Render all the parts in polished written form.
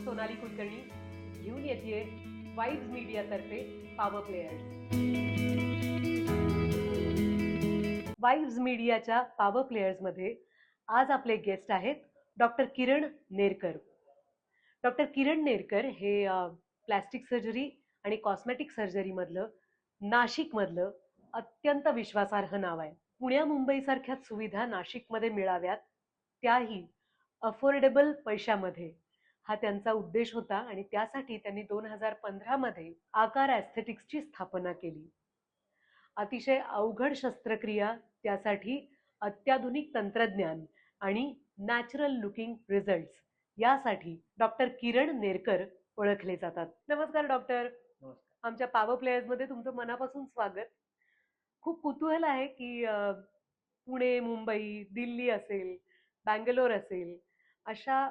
सोनाली कुलकर्णी घेऊन येते vibes मीडियातर्फे power players. Vibes मीडियाच्या पॉवर प्लेयर्समध्ये आज आपले गेस्ट आहेत डॉक्टर किरण नेरकर. डॉक्टर किरण नेरकर हे प्लॅस्टिक सर्जरी आणि कॉस्मेटिक सर्जरीमधलं नाशिकमधलं अत्यंत विश्वासार्ह नाव आहे. पुण्या मुंबईसारख्याच सुविधा नाशिकमध्ये मिळाव्यात, त्याही अफोर्डेबल पैशामध्ये, हा त्यांचा उद्देश होता आणि त्यासाठी त्यांनी 2015 मध्ये आकार ॲस्थेटिक्सची स्थापना केली. अतिशय अवघड शस्त्रक्रिया, त्यासाठी अत्याधुनिक तंत्रज्ञान आणि नॅचरल लुकिंग रिझल्ट्स, यासाठी डॉक्टर किरण नेरकर ओळखले जातात. नमस्कार डॉक्टर. आमच्या पॉवर प्लेयर्समध्ये तुमचं मनापासून स्वागत. खूप कुतूहल आहे की पुणे, मुंबई, दिल्ली असेल, बँगलोर असेल, अशा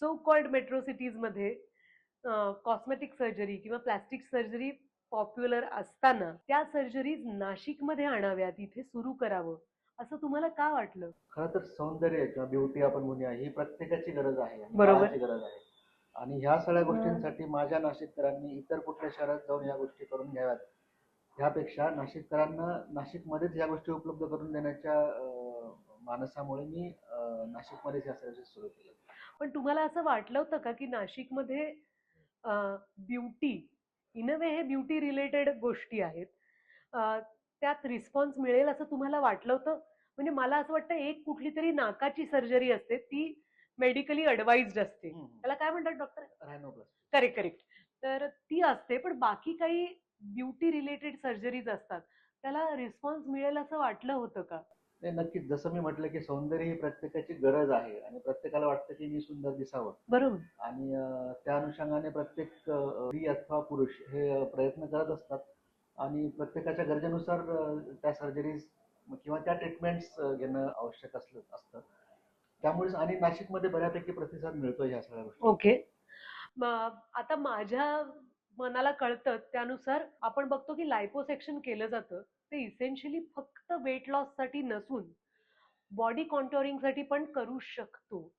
सो कॉल्ड मेट्रो सिटीजमध्ये कॉस्मेटिक सर्जरी किंवा प्लॅस्टिक सर्जरी पॉप्युलर असताना त्या सर्जरीज नाशिकमध्ये आणाव्यात, इथे सुरू करावं, असं तुम्हाला का वाटलं? खरं तर सौंदर्य किंवा ब्युटी आपण म्हणूया, ही प्रत्येकाची गरज आहे, बरोबर. काळाची गरज आहे. आणि ह्या सगळ्या गोष्टींसाठी माझ्या नाशिककरांनी इतर कुठल्या शहरात जाऊन ह्या गोष्टी करून घ्याव्यात, ह्यापेक्षा नाशिककरांना नाशिकमध्येच ह्या गोष्टी उपलब्ध करून देण्याच्या मानसामुळे मी नाशिकमध्येच ह्या सर्व्हिसेस सुरू केल्या. पण तुम्हाला असं वाटलं होतं का की नाशिकमध्ये ब्युटी, इन अ वे हे ब्युटी रिलेटेड गोष्टी आहेत, त्यात रिस्पॉन्स मिळेल असं तुम्हाला वाटलं होतं? म्हणजे मला असं वाटतं एक कुठली तरी नाकाची सर्जरी असते, ती मेडिकली ॲडवाइज्ड असते, त्याला काय म्हणतात डॉक्टर? रायनोप्लास्टी. Correct correct. तर ती असते, पण बाकी काही ब्युटी रिलेटेड सर्जरीज असतात, त्याला रिस्पॉन्स मिळेल असं वाटलं होतं का? नाही, नक्कीच. जसं मी म्हटलं की सौंदर्य ही प्रत्येकाची गरज आहे आणि प्रत्येकाला वाटतं की मी सुंदर दिसावं. बरोबर. आणि त्या अनुषंगाने प्रत्येक स्त्री अथवा पुरुष हे प्रयत्न करत असतात आणि प्रत्येकाच्या गरजेनुसार त्या सर्जरीज किंवा त्या ट्रीटमेंट्स घेणं आवश्यक असतं. त्यामुळेच आणि नाशिकमध्ये बऱ्यापैकी प्रतिसाद मिळतोय ह्या सगळ्या गोष्टी. ओके. आता माझ्या मनाला कळतं त्यानुसार आपण बघतो की लायपोसेक्शन केलं जातं, ते इसेन्शियली फक्त वेट लॉस साठी नसून बॉडी कॉन्टोरिंग साठी पण करू शकतो.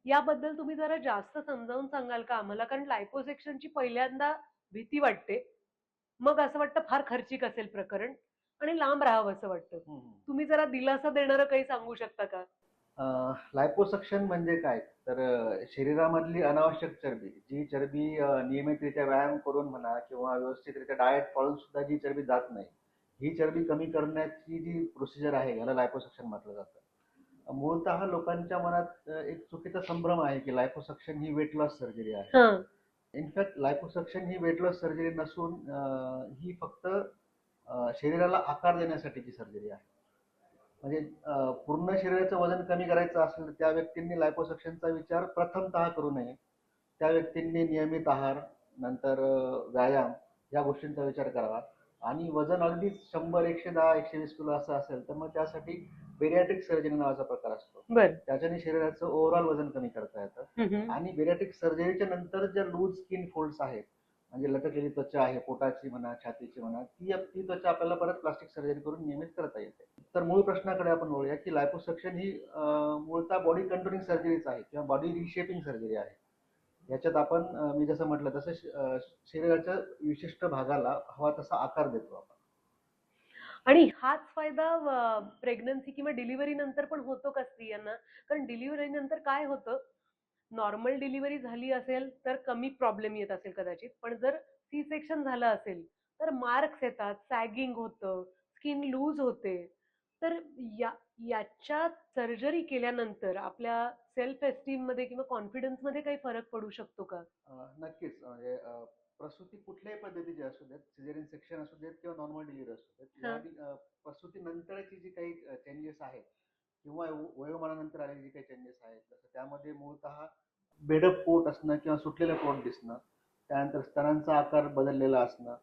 याबद्दल तुम्ही जरा जास्त समजावून सांगाल का आम्हाला? कारण लायपोसेक्शनची पहिल्यांदा भीती वाटते, मग असं वाटतं फार खर्चिक असेल प्रकरण आणि लांब राहावं असं वाटतं. तुम्ही जरा दिलासा देणारं काही सांगू शकता का? लायपोसक्शन म्हणजे काय? तर शरीरामधली अनावश्यक चरबी, जी चरबी नियमितरित्या व्यायाम करून म्हणा किंवा व्यवस्थितरित्या डाएट पाळून सुद्धा जी चरबी जात नाही, ही चरबी कमी करण्याची जी प्रोसिजर आहे, याला लायपोसक्शन म्हटलं जातं. मूळतः लोकांच्या मनात एक चुकीचा संभ्रम आहे की लायपोसक्शन ही वेट लॉस सर्जरी आहे. इनफॅक्ट लायपोसक्शन ही वेट लॉस सर्जरी नसून ही फक्त शरीराला आकार देण्यासाठीची सर्जरी आहे. म्हणजे पूर्ण शरीराचं वजन कमी करायचं असेल तर त्या व्यक्तींनी लायपोसक्शनचा विचार प्रथमतः करू नये. त्या व्यक्तींनी नियमित आहार, नंतर व्यायाम, या गोष्टींचा विचार करावा. आणि वजन अगदीच 100, 110, 120 किलो असं असेल तर मग त्यासाठी बेरियाट्रिक सर्जरी नावाचा प्रकार असतो. त्याच्याने शरीराचं ओव्हरऑल वजन कमी करता येतं. आणि बेरियाट्रिक सर्जरीच्या नंतर ज्या लूज स्किन फोल्ड्स आहेत, म्हणजे लटकलेली त्वचा आहे, पोटाची म्हणा, छातीची म्हणा, ती त्वचा आपल्याला परत प्लास्टिक सर्जरी करून नियमित करता येते. तर मूळ प्रश्नाकडे आपण वळूया की लायपोसक्शन ही मूळतः बॉडी कंट्रोलिंग सर्जरीच आहे किंवा बॉडी रिशेपिंग सर्जरी आहे. याच्यात आपण मी जसं म्हटलं तसं शरीराच्या विशिष्ट भागाला हवा तसा आकार देतो आपण. आणि हाच फायदा प्रेग्नन्सी किंवा डिलिव्हरी नंतर पण होतो का स्त्रियांना? कारण डिलिव्हरी नंतर काय होतं, नॉर्मल डिलिव्हरी झाली असेल तर कमी प्रॉब्लेम येत असेल कदाचित, पण जर सी सेक्शन झालं असेल तर मार्क्स येतात, सॅगिंग होतं, स्किन लूज होते. तर याच्या सर्जरी केल्यानंतर आपल्या सेल्फ एस्टीम मध्ये किंवा कॉन्फिडन्स मध्ये काही फरक पडू शकतो का? नक्कीच. म्हणजे प्रसूती कुठल्याही पद्धतीची असू देत, सिझेरियन सेक्शन असू देत किंवा नॉर्मल डिलिव्हरी असू देत, प्रसूती नंतरची जी काही चेंजेस आहेत किंवा वयोमानानंतर आलेले जे काही चेंजेस आहेत, जसं त्यामध्ये मूळतः बेडअप पोट असणं किंवा सुटलेलं पोट दिसणं, त्यानंतर स्तनांचा आकार बदललेला असणं,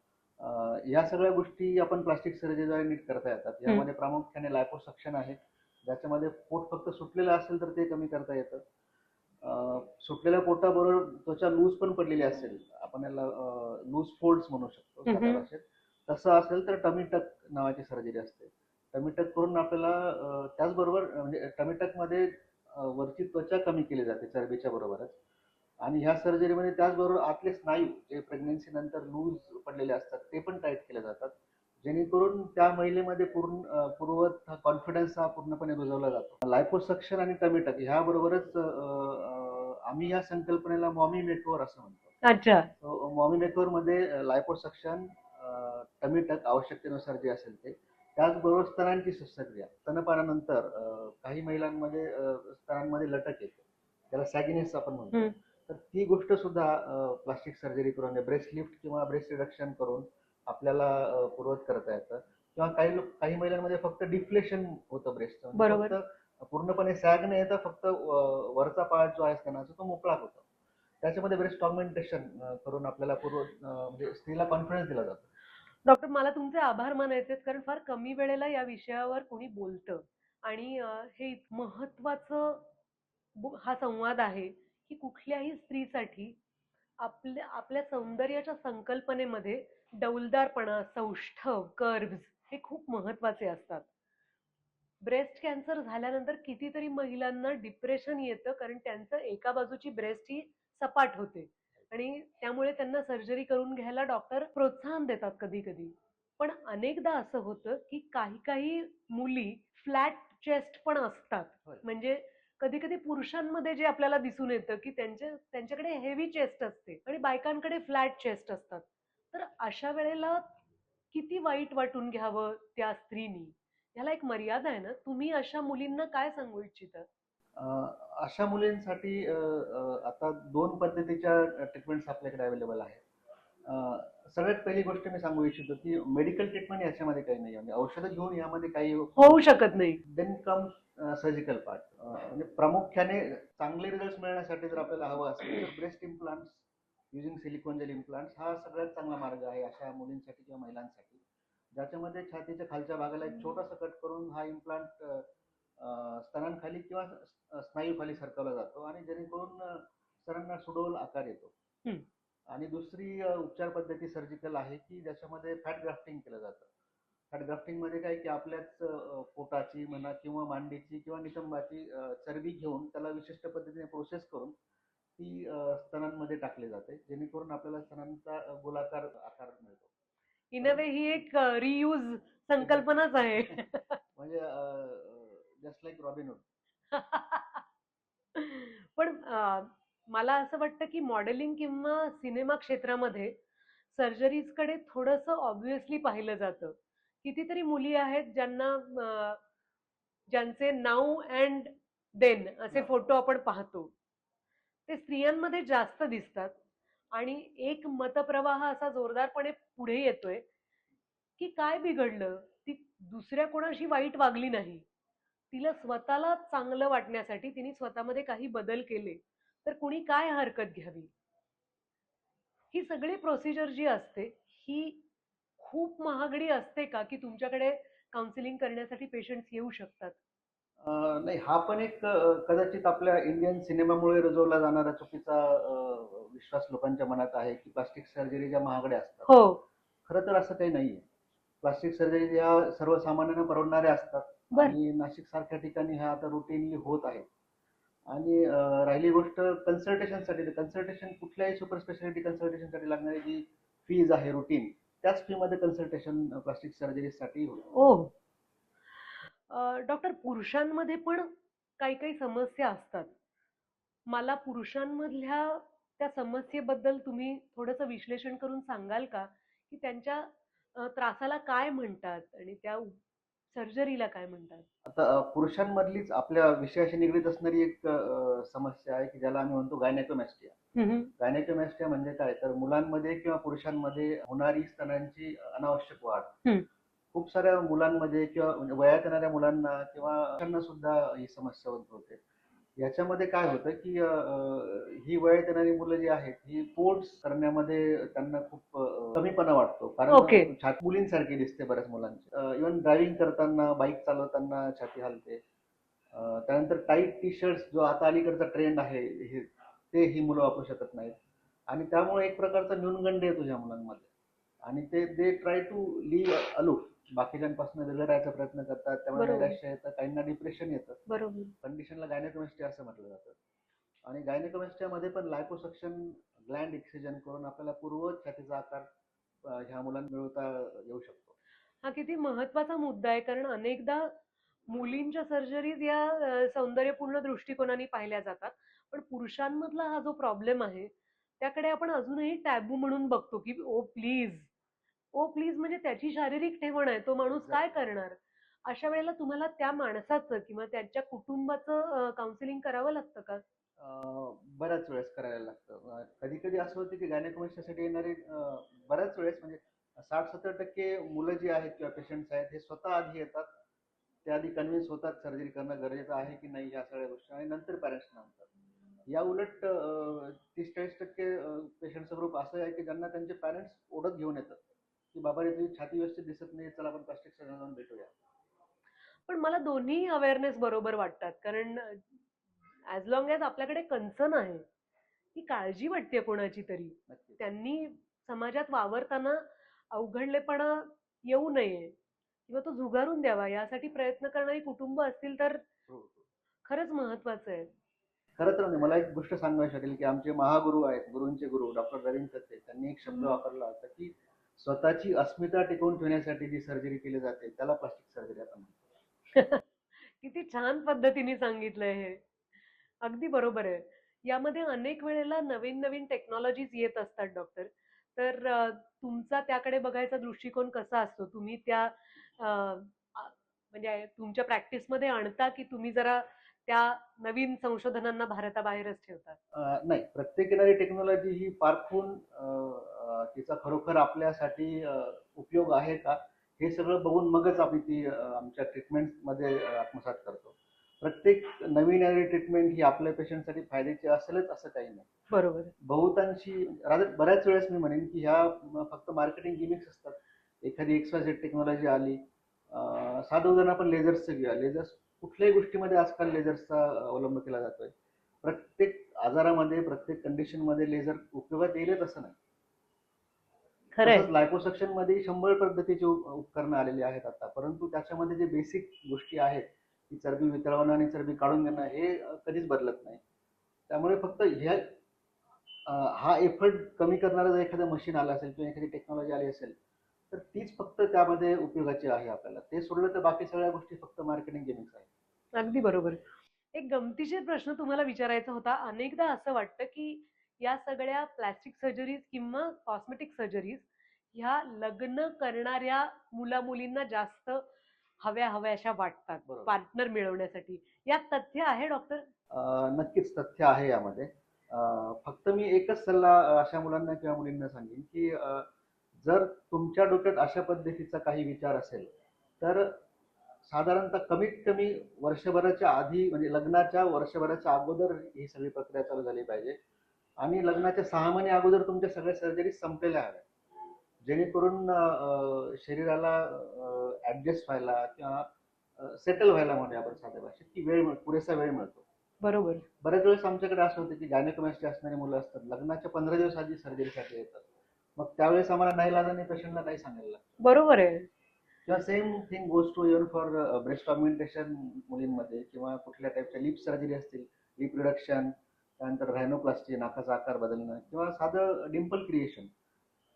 या सगळ्या गोष्टी आपण प्लास्टिक सर्जरीद्वारे नीट करता येतात. यामध्ये प्रामुख्याने लायपोसक्शन आहे, ज्याच्यामध्ये पोट फक्त सुटलेलं असेल तर ते कमी करता येतं. सुटलेल्या पोटाबरोबर त्वचा लूज पण पडलेली असेल, आपण याला लूज फोल्ड्स म्हणू शकतो साध्या भाषेत, तसं असेल तर टमी टक नावाची सर्जरी असते. टमी टक करून आपल्याला त्याचबरोबर म्हणजे टमी टक मध्ये वरची त्वचा कमी केली जाते चरबीच्या बरोबरच, आणि ह्या सर्जरीमध्ये त्याचबरोबर आतले स्नायू जे प्रेग्नन्सी नंतर लूज पडलेले असतात ते पण टाईट केले जातात, जेणेकरून त्या महिलेमध्ये पूर्ववत कॉन्फिडन्स हा पूर्णपणे रुजवला जातो. लायपोसक्शन आणि टमी टक ह्याबरोबरच आम्ही या संकल्पनेला मॉमी मेकओव्हर असं म्हणतो. अच्छा. मॉमी मेकओव्हर मध्ये लायपोसक्शन, टमी टक आवश्यकतेनुसार जे असेल ते, त्याचबरोबर स्तनांची शस्त्रक्रिया. स्तनपानानंतर काही महिलांमध्ये स्तनांमध्ये लटक येते, त्याला सॅगिनेस आपण म्हणतो. तर ती गोष्ट सुद्धा प्लास्टिक सर्जरी करून, ब्रेस्ट लिफ्ट किंवा ब्रेस्ट रिडक्शन करून आपल्याला पूर्वत करता येतं. किंवा काही महिलांमध्ये फक्त डिफ्लेशन होतं ब्रेस्ट, बरोबर. फक्त पूर्णपणे सॅग न येता फक्त वरचा पार्ट जो आहे स्तनाचा तो मोकळा होतो. त्याच्यामध्ये ब्रेस्ट ऑगमेंटेशन करून आपल्याला म्हणजे स्त्रीला कॉन्फिडन्स दिला जातो. डॉक्टर, मला तुमचे आभार मानायचे आहेत, कारण फार कमी वेळेला या विषयावर कोणी बोलतं. आणि हे महत्वाचं हा संवाद आहे की कुठल्याही स्त्रीसाठी आपल्या सौंदर्याच्या संकल्पनेमध्ये डौलदारपणा, सौष्ठव, कर्व्हज हे खूप महत्वाचे असतात. ब्रेस्ट कॅन्सर झाल्यानंतर कितीतरी महिलांना डिप्रेशन येतं, कारण त्यांचं एका बाजूची ब्रेस्ट ही सपाट होते आणि त्यामुळे त्यांना सर्जरी करून घ्यायला डॉक्टर प्रोत्साहन देतात कधी कधी. पण अनेकदा असं होतं की काही काही मुली फ्लॅट चेस्ट पण असतात. म्हणजे कधी कधी पुरुषांमध्ये जे आपल्याला दिसून येतं की त्यांच्याकडे हेवी चेस्ट असते आणि बायकांकडे फ्लॅट चेस्ट असतात. तर अशा वेळेला किती वाईट वाटून घ्यावं त्या स्त्रीनी, ह्याला एक मर्यादा आहे ना. तुम्ही अशा मुलींना काय सांगू इच्छिता? अशा मुलींसाठी आता 2 पद्धतीच्या ट्रीटमेंट्स आपल्याकडे अवेलेबल आहेत. सगळ्यात पहिली गोष्ट मी सांगू इच्छितो की मेडिकल ट्रीटमेंट याच्यामध्ये काही नाही, म्हणजे औषधं घेऊन यामध्ये काही होऊ शकत नाही. Then come surgical part. म्हणजे प्रामुख्याने चांगले रिझल्ट मिळण्यासाठी जर आपल्याला हवं असेल तर breast implants using silicone gel implants हा सगळ्यात चांगला मार्ग आहे अशा मुलींसाठी किंवा महिलांसाठी, ज्याच्यामध्ये छातीच्या खालच्या भागाला एक छोटासा कट करून हा इम्प्लांट स्तनांखाली किंवा स्नायूखाली सरकवला जातो आणि जेणेकरून स्तनांना सुडौल आकार येतो. आणि दुसरी उपचार पद्धती सर्जिकल आहे की ज्याच्यामध्ये फॅट ग्राफ्टिंग केलं जातं. फॅट ग्राफ्टिंग मध्ये काय की आपल्याच पोटाची म्हणा किंवा मांडीची किंवा नितंबाची चरबी घेऊन त्याला विशिष्ट पद्धतीने प्रोसेस करून ती स्तनांमध्ये टाकली जाते, जेणेकरून आपल्याला स्तनांचा गोलाकार आकार मिळतो. इन अ वे ही एक रियूज संकल्पनाच आहे. म्हणजे जस्ट लाईक रॉबिनहूड. पण मला असं वाटतं की मॉडेलिंग किंवा सिनेमा क्षेत्रामध्ये सर्जरीजकडे थोडंसं ऑब्व्हियसली पाहिलं जातं. कितीतरी मुली आहेत ज्यांचे नाऊ अँड देन असे फोटो आपण पाहतो. ते स्त्रियांमध्ये जास्त दिसतात आणि एक मतप्रवाह असा जोरदारपणे पुढे येतोय की काय बिघडलं, ती दुसऱ्या कोणाशी वाईट वागली नाही, तिला स्वतःला चांगलं वाटण्यासाठी तिने स्वतःमध्ये काही बदल केले, तर कुणी काय हरकत घ्यावी. ही सगळी प्रोसिजर जी असते ही खूप महागडी असते का, की तुमच्याकडे काउन्सिलिंग करण्यासाठी पेशंट्स येऊ शकतात? नाही, हा पण एक कदाचित आपल्या इंडियन सिनेमामुळे रुजवला जाणारा चुकीचा विश्वास लोकांच्या मनात आहे की प्लास्टिक सर्जरी ज्या महागड्या असतात. हो. खरं तर असं काही नाहीये. प्लास्टिक सर्जरी या सर्वसामान्यांना परवडणाऱ्या असतात आणि नाशिक सारख्या ठिकाणी ह्या आता रुटीनली होत आहेत. आणि राहिली गोष्ट कन्सल्टेशनसाठी, तर कन्सल्टेशन कुठल्याही सुपर स्पेशालिटी कन्सल्टेशनसाठी लागणारी जी फीज आहे रुटीन, त्याच फी मध्ये कन्सल्टेशन प्लास्टिक सर्जरीसाठी होतं. ओ. डॉक्टर, पुरुषांमध्ये पण काही काही समस्या असतात. मला पुरुषांमधल्या त्या समस्येबद्दल तुम्ही थोडंसं विश्लेषण करून सांगाल का, की त्यांच्या त्रासाला काय म्हणतात आणि त्या सर्जरीला काय म्हणतात? आता पुरुषांमधलीच आपल्या विषयाशी निगडीत असणारी एक समस्या आहे की ज्याला आम्ही म्हणतो गायनेकोमॅस्टिया. गायनेकोमॅस्टिया म्हणजे काय, तर मुलांमध्ये किंवा पुरुषांमध्ये होणारी स्तनांची अनावश्यक वाढ. खूप साऱ्या मुलांमध्ये किंवा म्हणजे वयात येणाऱ्या मुलांना किंवा पुरुषांना सुद्धा ही समस्या उद्भवते. याच्यामध्ये काय होतं की ही वयात येणारी मुलं जी आहेत ही स्पोर्ट्स करण्यामध्ये त्यांना खूप कमीपणा वाटतो, कारण छाती मुलींसारखी दिसते बऱ्याच मुलांची. इव्हन ड्रायव्हिंग करताना, बाईक चालवताना छाती हलते. त्यानंतर टाईट टी शर्ट्स जो आता अलीकडचा ट्रेंड आहे ते ही मुलं वापरू शकत नाहीत आणि त्यामुळे एक प्रकारचा न्यूनगंड येतो ह्या मुलांमध्ये आणि they try to live aloof, बाकीच्यांपासून वेगळं राहायचा प्रयत्न करतात. त्यामुळे नैराश्य येतं, काहींना डिप्रेशन येतं. बरोबर. कंडिशनला गायनेकोमॅस्टिया असं म्हटलं जातं. आणि गायनेकोमॅस्टियामध्ये पण लायपोसक्शन ग्लँड एक्सिजन करून आपल्याला पूर्व छातीचा आकार ह्या मुलांना मिळवता येऊ शकतो. हा किती महत्वाचा मुद्दा आहे, कारण अनेकदा मुलींच्या सर्जरीज या सौंदर्यपूर्ण दृष्टिकोनाने पाहिल्या जातात, पण पुरुषांमधला हा जो प्रॉब्लेम आहे त्याकडे आपण अजूनही टॅबू म्हणून बघतो की ओ प्लीज, ओ प्लीज, म्हणजे त्याची शारीरिक ठेवण आहे, तो माणूस काय एक्झॅक्टली. करणार. अशा वेळेला तुम्हाला त्या माणसाचं किंवा त्यांच्या कुटुंबाचं काउन्सिलिंग करावं लागतं का? बऱ्याच वेळेस करायला लागतं. कधी कधी असं होतं की गायनेकोमॅस्टियासाठी येणारे बऱ्याच वेळेस म्हणजे 60-70% मुलं जी आहेत किंवा पेशंट्स आहेत हे स्वतः आधी येतात. ते आधी कन्व्हिन्स होतात सर्जरी करणं गरजेचं आहे की नाही ह्या सगळ्या गोष्टी आणि नंतर पॅरेंट्सना आणतात. या उलट 30-40% पेशंटचा ग्रुप असं आहे की ज्यांना त्यांचे पॅरेंट्स ओढत घेऊन येतात की बाबा रे तुझी छाती व्यवस्थित दिसत नाही, चला आपण प्लास्टिक सर्जन जाऊन भेटूया. पण मला दोन्ही अवेअरनेस बरोबर वाटतात, कारण ऍज लॉंग एज आपल्याकडे कन्सर्न आहे, ही काळजी वाटते कोणाची तरी, नक्कीच. त्यांनी समाजात वावरताना अवघडलेपणा येऊ नये किंवा तो झुगारून द्यावा यासाठी प्रयत्न करणारी कुटुंब असतील तर हो, हो. खरंच महत्वाचं आहे. खरं तर म्हणजे मला एक गोष्ट सांगावी वाटेल की आमचे महागुरु आहेत, गुरूंचे गुरु डॉक्टर रवींद्र तत्ते, त्यांनी एक शब्द वापरला होता की स्वतःची अस्मिता टिकवून ठेवण्यासाठी जी सर्जरी केली जाते त्याला प्लास्टिक सर्जरी आपण म्हणतो. किती छान पद्धतीने सांगितलंय हे. अगदी बरोबर आहे. यामध्ये अनेक वेळेला नवीन नवीन टेक्नॉलॉजीज येत असतात डॉक्टर. तर तुमचा त्याकडे बघायचा दृष्टिकोन कसा असतो? तुम्ही त्या अ, म्हणजे तुमच्या प्रॅक्टिसमध्ये आणता की तुम्ही जरा त्या नवीन संशोधनांना भारताबाहेरच ठेवता? नाही, प्रत्येक येणारी टेक्नॉलॉजी ही पारखून तिचा खरोखर आपल्यासाठी उपयोग आहे का हे सगळं बघून मगच आम्ही ती आमच्या ट्रीटमेंटमध्ये आत्मसात करतो. प्रत्येक नवीन येणारी ट्रीटमेंट ही आपल्या पेशंटसाठी फायद्याची असेलच असं काही नाही. बरोबर. बहुतांशी बऱ्याच वेळेस मी म्हणेन की ह्या फक्त मार्केटिंग गिमिक्स असतात. एखादी एक्सवायझेड टेक्नॉलॉजी आली, साधं उदाहरण आपण लेझर्सचं घेऊया. लेझर्स कुठल्याही गोष्टीमध्ये आजकाल लेझर्सचा अवलंब केला जातोय. प्रत्येक आजारामध्ये प्रत्येक कंडिशनमध्ये लेझर उपयोगात येईलच असं नाही. खरंय. तसंच लायपोसक्शन मध्ये 100 पद्धतीची उपकरणं आलेली आहेत आता, परंतु त्याच्यामध्ये जे बेसिक गोष्टी आहेत की चरबी वितळवणं आणि चरबी काढून घेणं हे कधीच बदलत नाही. त्यामुळे फक्त हा एफर्ट कमी करणारं जर एखादं मशीन आलं असेल किंवा एखादी टेक्नॉलॉजी आली असेल तर तीच फक्त त्यामध्ये उपयोगाची आहे आपल्याला. ते सोडलं तर बाकी सगळ्या गोष्टी फक्त मार्केटिंग गिमिक्स आहेत. अगदी बरोबर. एक गमतीशीर प्रश्न तुम्हाला विचारायचा होता. अनेकदा असं वाटतं, की या सगळ्या प्लास्टिक सर्जरीज किंवा कॉस्मेटिक सर्जरीज ह्या लग्न करणाऱ्या मुला-मुलींना जास्त हव्याशा वाटतात, बरोबर. पार्टनर मिळवण्यासाठी. यात तथ्य आहे डॉक्टर? नक्कीच तथ्य आहे यामध्ये. फक्त मी एकच सल्ला अशा मुलांना किंवा मुलींना सांगेन की जर तुमच्या डोक्यात अशा पद्धतीचा काही विचार असेल तर साधारणतः कमीत कमी वर्षभराच्या आधी म्हणजे लग्नाच्या वर्षभराच्या अगोदर ही सगळी प्रक्रिया चालू झाली पाहिजे आणि लग्नाच्या 6 महिने अगोदर तुमच्या सगळ्या सर्जरी संपलेल्या हव्या, जेणेकरून शरीराला ऍडजस्ट व्हायला किंवा सेटल व्हायला म्हणूया आपण साध्या भाषेत की पुरेसा वेळ मिळतो. बरोबर. बऱ्याच वेळेस आमच्याकडे असं होतं की गायनेकोमॅस्टिया असणारी मुलं असतात, लग्नाच्या 15 दिवस आधी सर्जरीसाठी येतात. मग त्यावेळेस आम्हाला नाईलाजाने पेशंटला नाही सांगायला लागतं. बरोबर आहे. किंवा same thing goes to even for breast augmentation मुलींमध्ये किंवा कुठल्या टाईपच्या लिप सर्जरी असतील, लिप रिडक्शन, त्यानंतर rhinoplasty नाकाचा आकार बदलणं किंवा साधं डिम्पल क्रिएशन,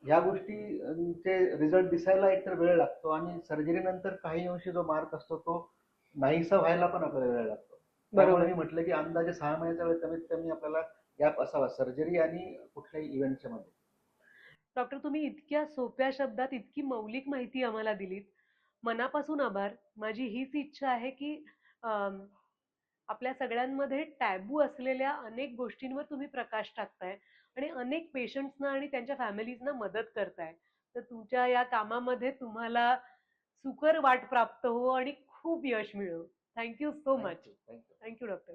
ह्या गोष्टीचे रिझल्ट दिसायला एकतर वेळ लागतो आणि सर्जरीनंतर काही अंशी जो मार्क असतो तो नाहीसा व्हायला पण आपल्याला वेळ लागतो. त्यामुळे बरोबर. मी म्हटलं की अंदाजे 6 महिन्याचा वेळ कमीत कमी आपल्याला गॅप असावा सर्जरी आणि कुठल्याही इव्हेंटच्या मध्ये. डॉक्टर, तुम्ही इतक्या सोप्या शब्दात इतकी मौलिक माहिती आम्हाला दिलीत. मनापासून आभार. माझी हीच इच्छा आहे की अम, आपल्या सगळ्यांमध्ये टॅबू असलेल्या अनेक गोष्टींवर तुम्ही प्रकाश टाकताय आणि अनेक पेशंट्सना आणि त्यांच्या फॅमिलीजना मदत करताय. तर तुमच्या या कामामध्ये तुम्हाला सुकर वाट प्राप्त हो आणि खूप यश मिळो. Thank you so much. Thank you. Thank you. Thank you doctor.